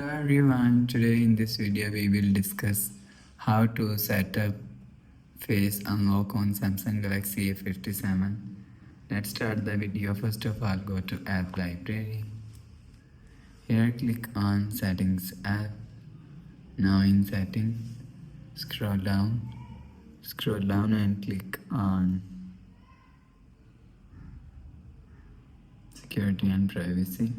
Hello everyone, today in this video we will discuss how to set up face unlock on Samsung Galaxy A57. Let's start the video. First of all, go to app library. Here click on settings app. Now in settings, scroll down and click on security and privacy.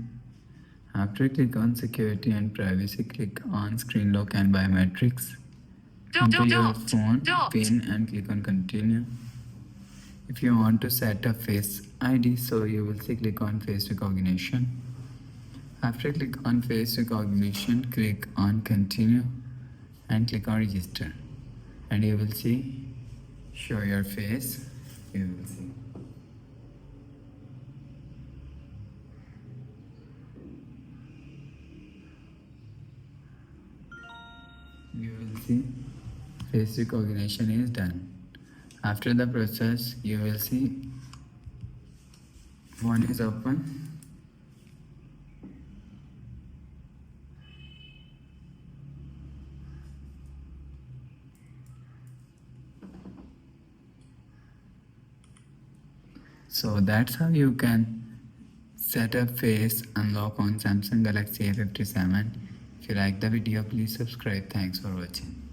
After click on security and privacy, click on screen lock and biometrics. Enter your phone pin and click on continue. If you want to set up face ID, so you will see click on face recognition. After click on face recognition, click on continue and click on register, and you will see show your face. You will see. You will see face recognition is done. After the process, you will see one is open. So that's how you can set up face unlock on Samsung Galaxy A57. If you like the video, please subscribe. Thanks for watching.